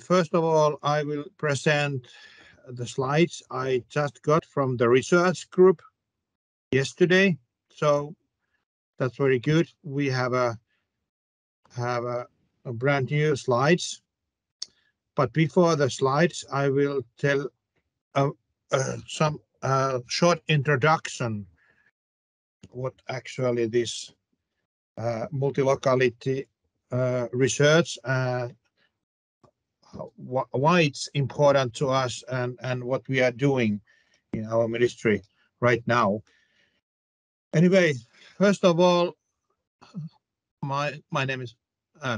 First of all, I will present the slides I just got from the research group yesterday. So that's very good. We have a brand new slides. But before the slides, I will tell some short introduction what actually this multi-locality research, why it's important to us, and what we are doing in our ministry right now. Anyway, first of all, my name is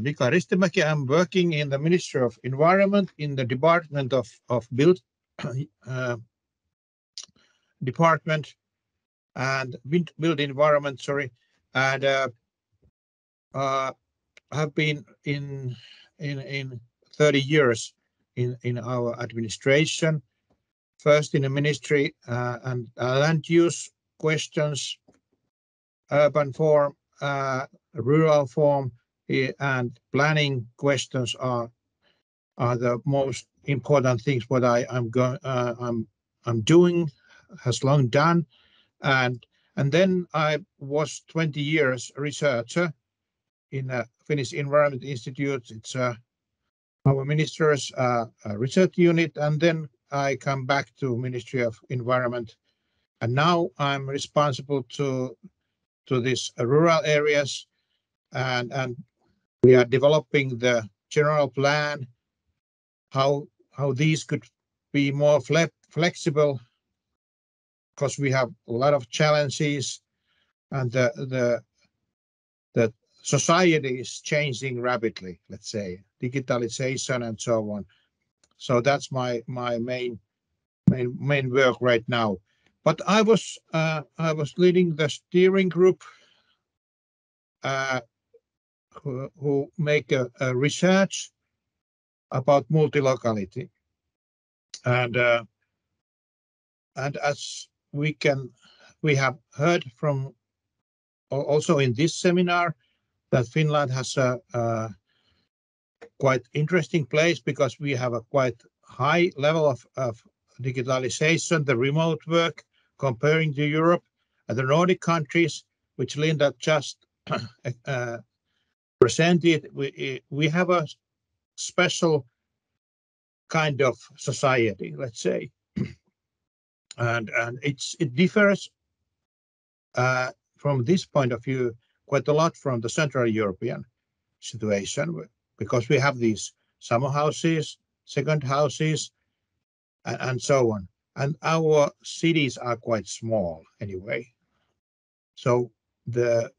Mika Ristimäki. I'm working in the Ministry of Environment in the Department of Build Department and Build Environment. Sorry, and have been in 30 years in our administration. First in the ministry and land use questions, urban form, rural form, and planning questions are the most important things what I'm doing, has long done, and then I was 20 years researcher in a Finnish Environment Institute. It's our minister's research unit, and then I come back to Ministry of Environment, and now I'm responsible to these rural areas, and we are developing the general plan, how these could be more flexible, because we have a lot of challenges, and the society is changing rapidly. Let's say digitalization and so on. So that's my main work right now. But I was leading the steering group who make a research about multi-locality, and as we have heard from also in this seminar that Finland has a quite interesting place, because we have a quite high level of digitalization, the remote work, comparing to Europe and the Nordic countries, which Linda just presented. We have a special kind of society, let's say, and it differs from this point of view quite a lot from the Central European situation, because we have these summer houses, second houses, and so on. And our cities are quite small anyway. So the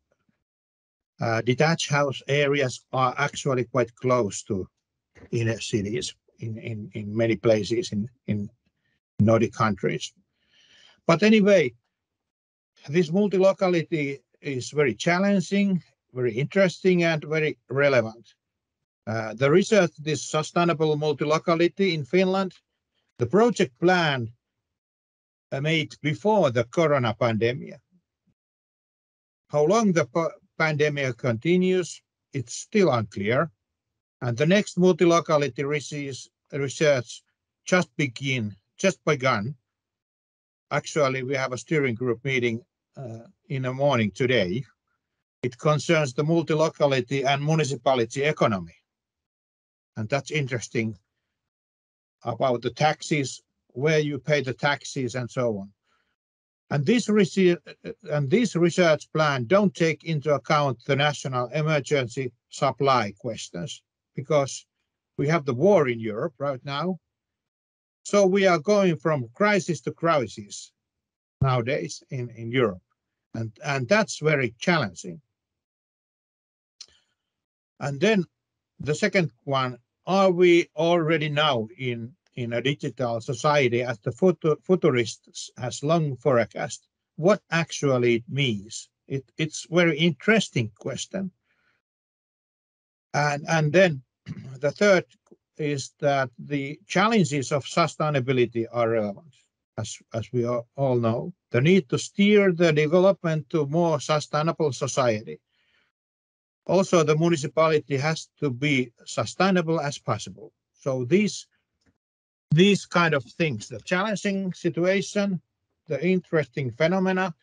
detached house areas are actually quite close to inner cities in many places in Nordic countries. But anyway, this multi-locality is very challenging, very interesting, and very relevant. The research, this sustainable multi-locality in Finland, the project plan made before the corona pandemic. How long the pandemic continues, it's still unclear. And the next multi-locality research just begun. Actually, we have a steering group meeting in the morning today. It concerns the multi-locality and municipality economy. And that's interesting, about the taxes, where you pay the taxes and so on. And this research plan don't take into account the national emergency supply questions, because we have the war in Europe right now. So we are going from crisis to crisis nowadays in Europe. And that's very challenging. And then the second one, are we already now in a digital society, as the futurists has long forecast? What actually it means? It's very interesting question. And then the third is that the challenges of sustainability are relevant, as we all know. The need to steer the development to more sustainable society. Also, the municipality has to be sustainable as possible. So these kind of things, the challenging situation, the interesting phenomena,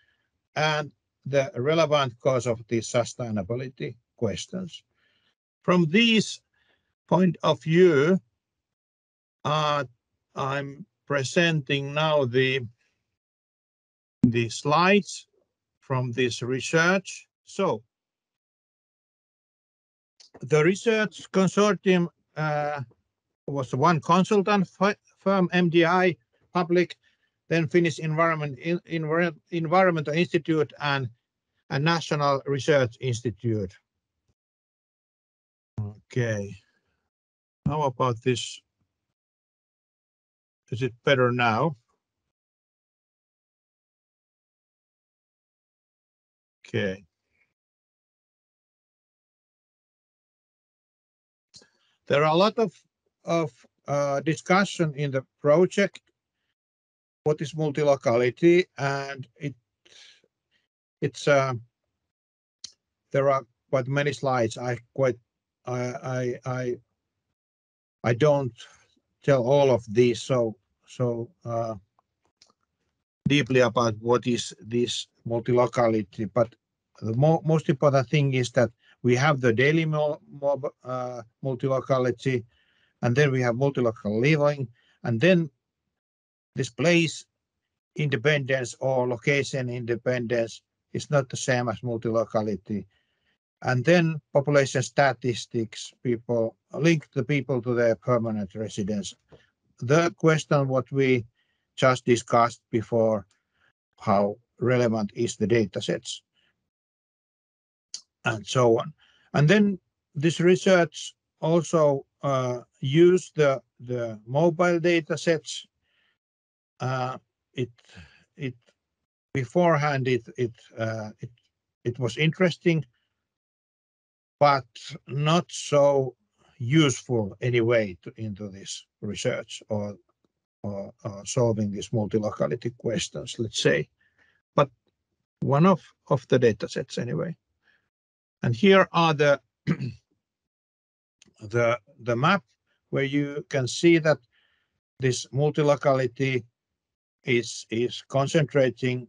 and the relevant cause of these sustainability questions. From these point of view, I'm presenting now the slides from this research. So the research consortium was one consultant firm, MDI, public, then Finnish Environmental Institute and a National Research Institute. Okay. How about this? Is it better now? Okay. There are a lot of discussion in the project. What is multi-locality? And it's there are quite many slides. I don't tell all of these so deeply about what is this multi-locality, but the most important thing is that we have the daily multi-locality, and then we have multi-local living, and then this place independence or location independence is not the same as multi-locality. And then population statistics, people link the people to their permanent residence. The question what we just discussed before, how relevant is the data sets, and so on. And then this research also used the mobile data sets. Beforehand it was interesting, but not so useful anyway into this research or solving these multi-locality questions, let's say. But one of the data sets anyway. And here are the the map where you can see that this multi-locality is concentrating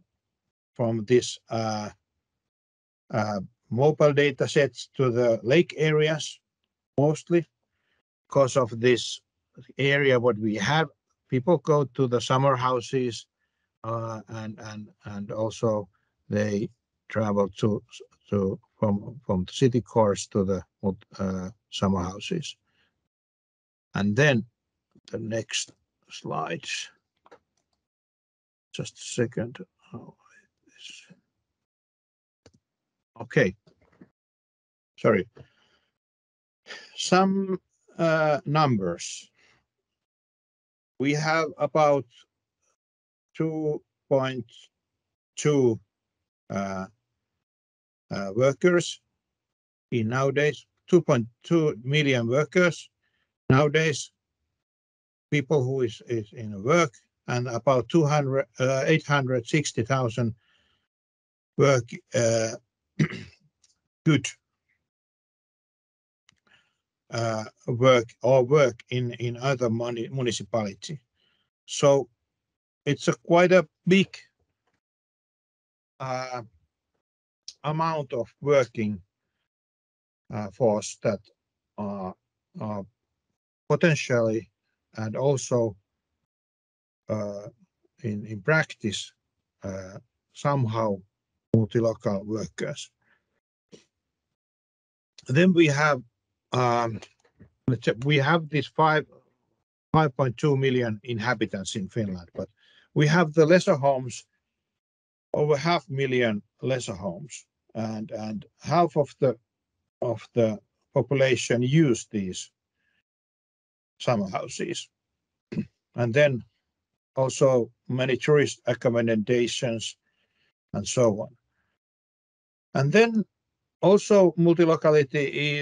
from this mobile data sets to the lake areas mostly because of this area what we have. People go to the summer houses and also they travel from the city cores to the summer houses. And then the next slides. Just a second. Okay. Sorry. Some numbers. We have about 2.2 workers in nowadays, 2.2 million workers nowadays, people who is in work, and about 860,000 work good work in other municipality. So it's quite a big amount of working force that are potentially and also in practice somehow multi-local workers. Then we have we have this 5.2 million inhabitants in Finland, but we have the leisure homes, over 500,000 leisure homes, and half of the population use these summer houses, and then also many tourist accommodations and so on. And then also multi-locality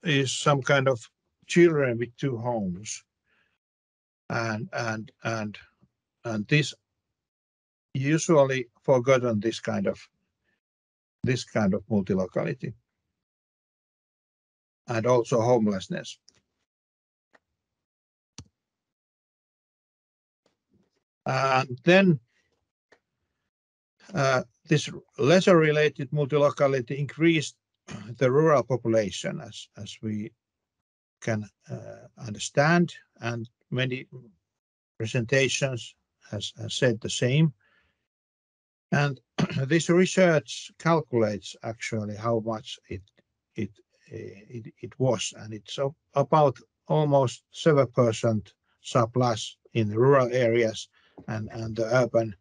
is some kind of children with two homes, and this usually forgotten this kind of multi-locality, and also homelessness. And then this lesser related multi-locality increased the rural population, as we can understand, and many presentations has said the same. And this research calculates actually how much it was, and it's about almost 7% surplus in the rural areas, and the urban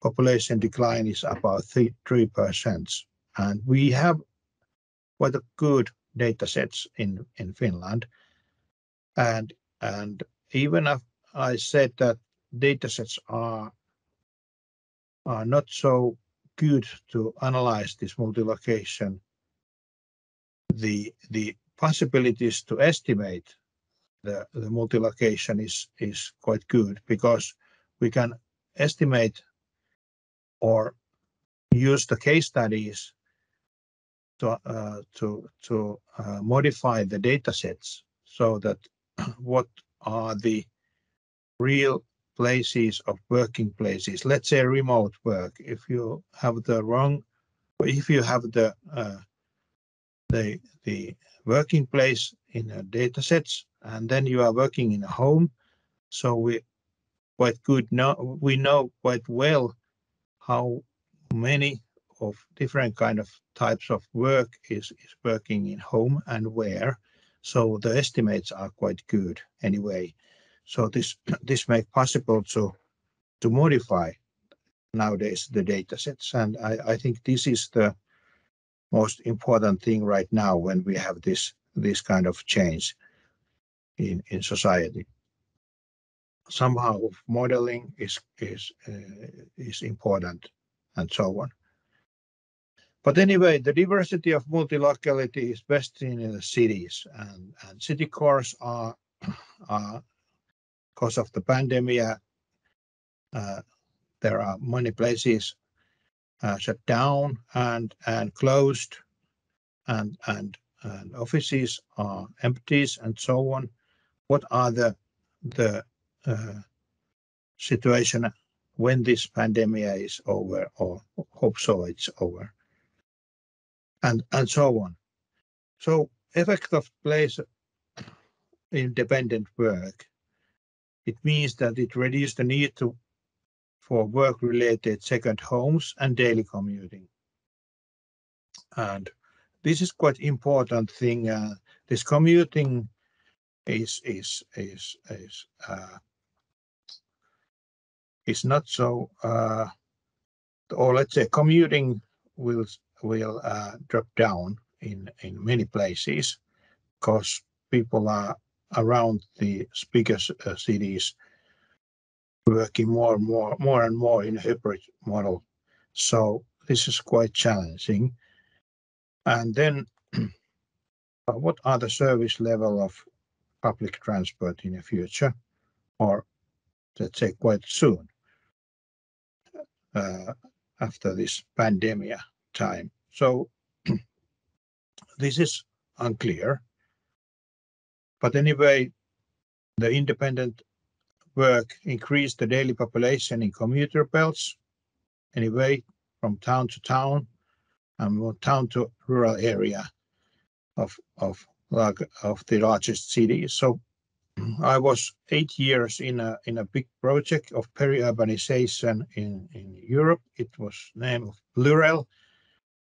population decline is about 3%. And we have quite a good data sets in Finland. And even if I said that data sets are not so good to analyze this multi-location, the possibilities to estimate the multi-location is quite good, because we can estimate or use the case studies to modify the data sets, so that what are the real places of working places. Let's say remote work. If you have the working place in a data sets, and then you are working in a home, so we know quite well how many of different kind of types of work is working in home and where. So the estimates are quite good anyway. So this makes possible to modify nowadays the data sets, and I think this is the most important thing right now when we have this kind of change in society. Somehow modeling is important, and so on. But anyway, the diversity of multi-locality is best seen in the cities, and city cores are because of the pandemic. There are many places shut down and closed, and offices are empty, and so on. What are the situation when this pandemic is over, or hope so it's over, and so on. So effect of place independent work, it means that it reduces the need for work-related second homes and daily commuting. And this is quite important thing. This commuting is not so, or let's say commuting will drop down in many places, because people are around the bigger cities working more and more in a hybrid model. So this is quite challenging. And then what are the service level of public transport in the future, or let's say quite soon, after this pandemic time? So this is unclear. But anyway, the independent work increased the daily population in commuter belts, anyway, from town to town, and from town to rural area of the largest cities. So I was 8 years in a big project of peri-urbanization in Europe. It was named Plurel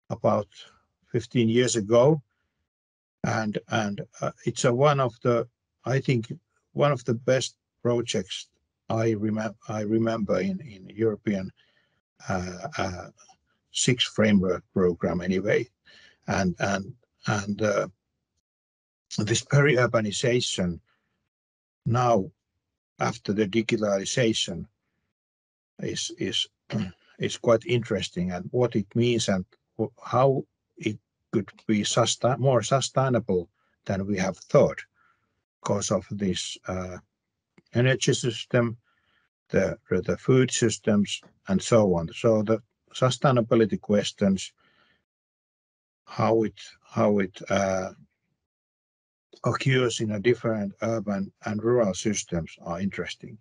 about 15 years ago, and it's one of the, I think, one of the best projects I remember in European six framework program anyway, and this peri-urbanization now after the digitalization is quite interesting, and what it means and how it could be more sustainable than we have thought, because of this energy system, the food systems, and so on. So the sustainability questions, how it occurs in a different urban and rural systems, are interesting.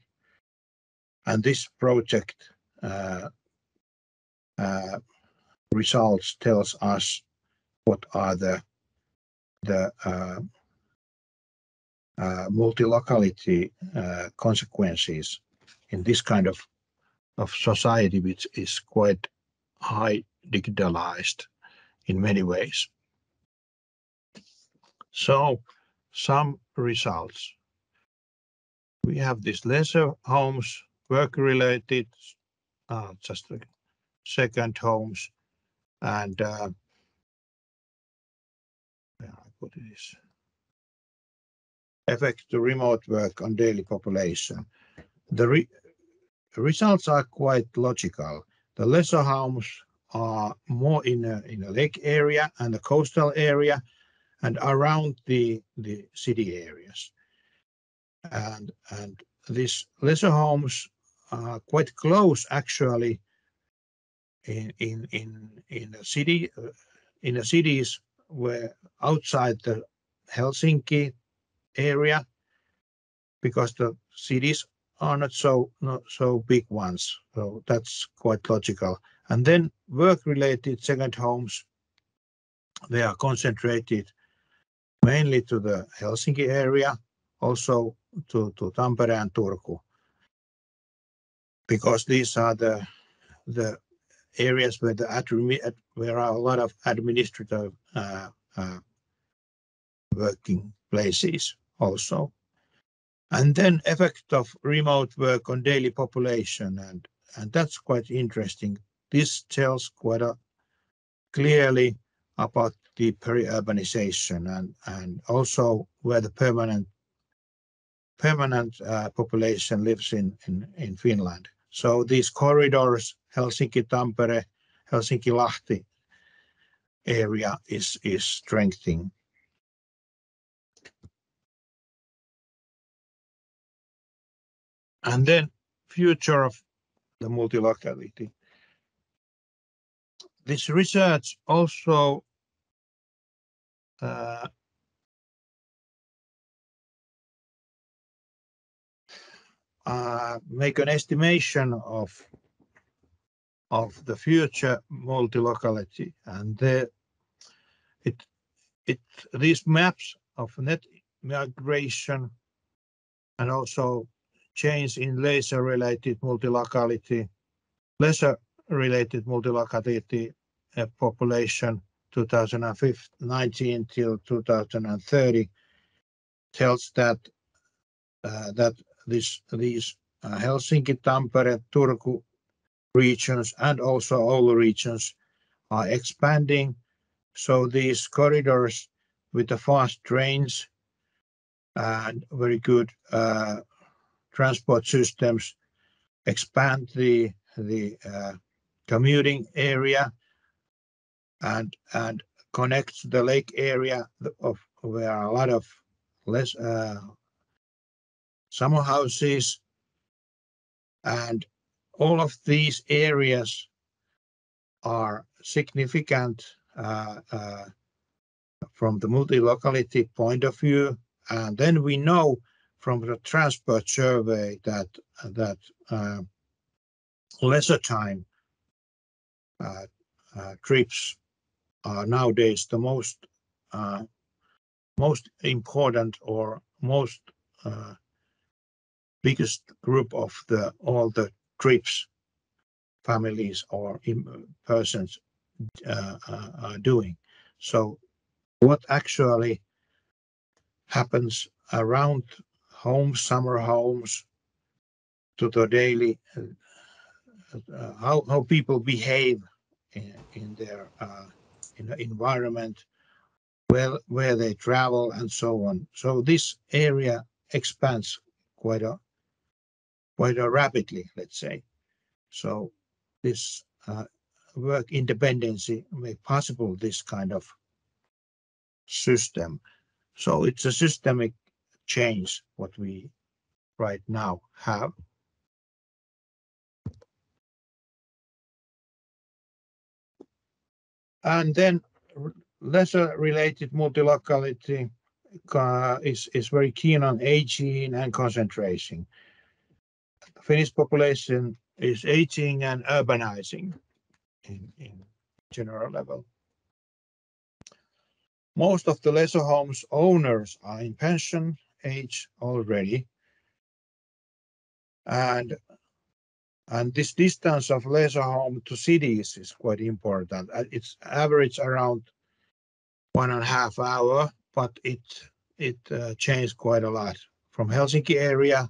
And this project results tells us what are the multi-locality consequences in this kind of society, which is quite high digitalized in many ways. So some results. We have these leisure homes, work-related, just second homes, and what it is. Effect to remote work on daily population. The results are quite logical. The leisure homes are more in a lake area and the coastal area and around the city areas. And these leisure homes are quite close actually in the city in the cities where outside the Helsinki area, because the cities are not so big ones. So that's quite logical. And then work-related second homes, they are concentrated mainly to the Helsinki area, also to Tampere and Turku, because these are the areas where there are a lot of administrative working places also. And then effect of remote work on daily population, and that's quite interesting. This tells quite clearly about the peri-urbanization and also where the permanent population lives in Finland. So these corridors, Helsinki-Tampere, Helsinki-Lahti area is strengthening. And then future of the multi-locality. This research also make an estimation of the future multi-locality, and these maps of net migration and also change in leisure-related multi-locality, leisure-related multi-locality population 2019 till 2030 tells that these Helsinki, Tampere, Turku regions and also Oulu regions are expanding. So these corridors with the fast trains and very good transport systems expand the commuting area and connects the lake area of where are a lot of less summer houses, and all of these areas are significant from the multi-locality point of view. And then we know from the transport survey that leisure time trips are nowadays the most important or most biggest group of all the trips families or persons are doing. So what actually happens around homes, summer homes, to the daily, how people behave in their in the environment, where they travel and so on. So this area expands quite rapidly, let's say. So this work independency make possible this kind of system. So it's a systemic change what we right now have. And then leisure related multi-locality is very keen on aging and concentration. Finnish population is aging and urbanizing in general level. Most of the leisure homes owners are in pension age already, and this distance of leisure home to cities is quite important. It's average around 1.5 hours, but it changed quite a lot. From Helsinki area,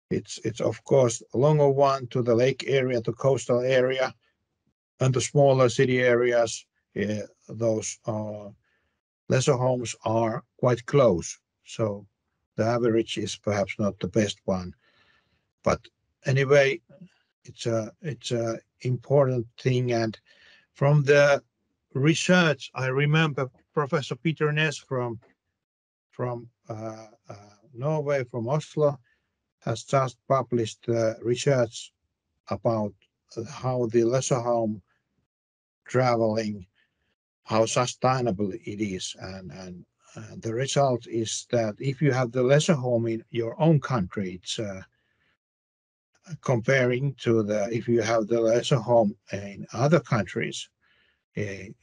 it's of course a longer one to the lake area, to coastal area, and the smaller city areas. Those leisure homes are quite close, so the average is perhaps not the best one. But anyway, it's a important thing, and from the research, I remember Professor Peter Ness from Norway, from Oslo, has just published research about how the leisure home traveling, how sustainable it is, and the result is that if you have the leisure home in your own country, it's comparing to if you have the leisure home in other countries, the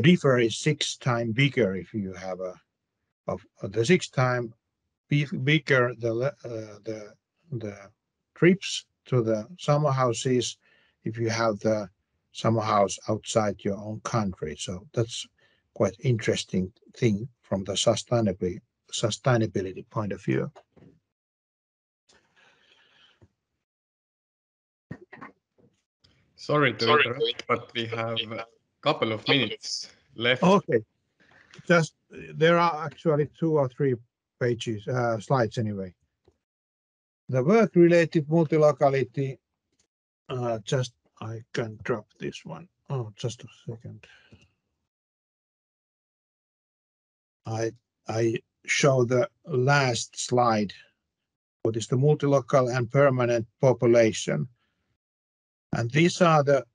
difference is 6 times bigger if you have the 6 times bigger the trips to the summer houses if you have the summer house outside your own country. So that's quite interesting thing from the sustainability point of view. Sorry to interrupt, but we have a couple of minutes left. Okay, just there are actually 2 or 3 pages, slides anyway. The work-related multi-locality, just I can drop this one. Oh, just a second. I show the last slide. What is the multi-local and permanent population? And these are the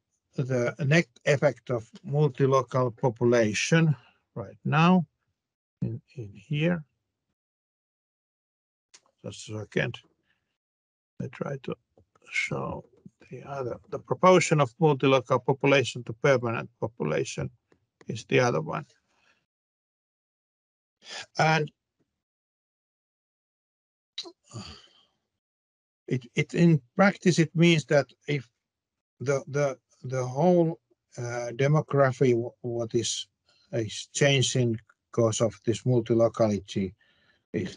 net effect of multi-local population right now in here. Just a second. I try to show the proportion of multi-local population to permanent population is the other one. And it in practice it means that if the whole demography what is changing because of this multi-locality,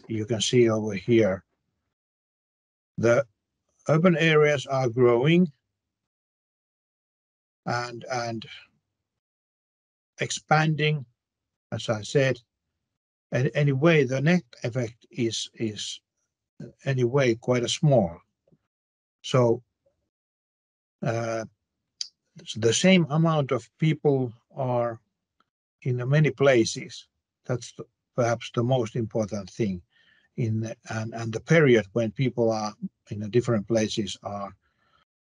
you can see over here, the urban areas are growing and expanding, as I said. And anyway, the net effect is anyway quite a small. So the same amount of people are in many places. That's perhaps the most important thing. And the period when people are in the different places are,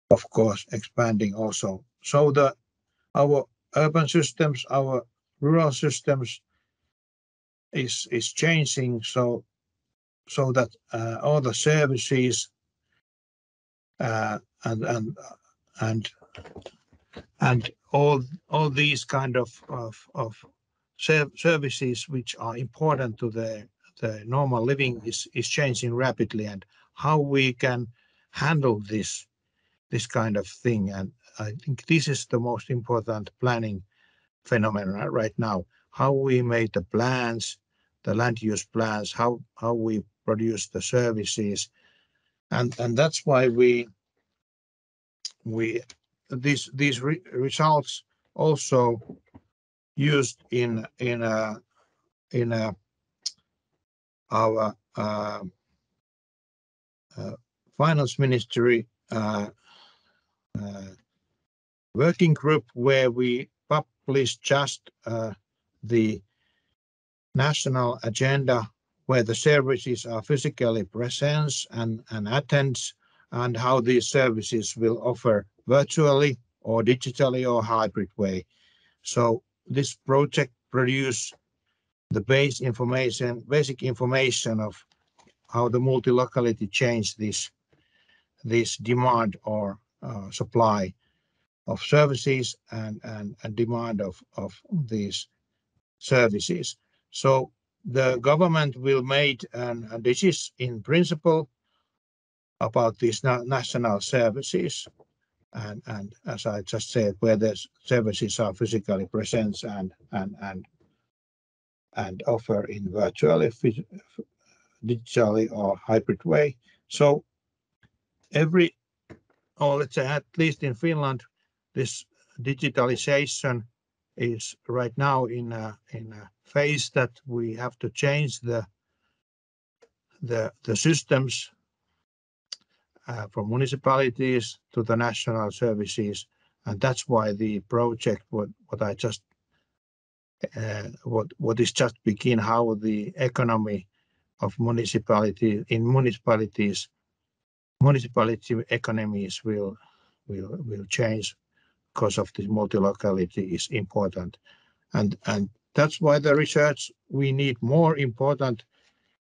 of course, expanding also. So our urban systems, our rural systems is changing so that all the services and all these kind of services which are important to the normal living is changing rapidly, and how we can handle this kind of thing. And I think this is the most important planning phenomenon right now. How we make the plans, the land use plans, how we produce the services, and that's why these results also used in our finance ministry working group, where we published just the national agenda where the services are physically present and attends, and how these services will offer virtually or digitally or hybrid way. So this project produced the basic information of how the multi-locality changed this demand or supply of services and demand of these services. So the government will make a decision in principle about these national services, and as I just said, where the services are physically present and offer in virtually, digitally or hybrid way. So let's say at least in Finland, this digitalization is right now in a phase that we have to change the systems from municipalities to the national services, and that's why the project what is just begin, how the economy of municipality economies will change because of this multi-locality is important, and that's why the research we need more important.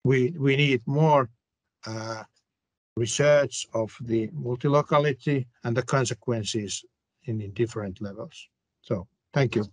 We need more research of the multi-locality and the consequences in different levels. So thank you.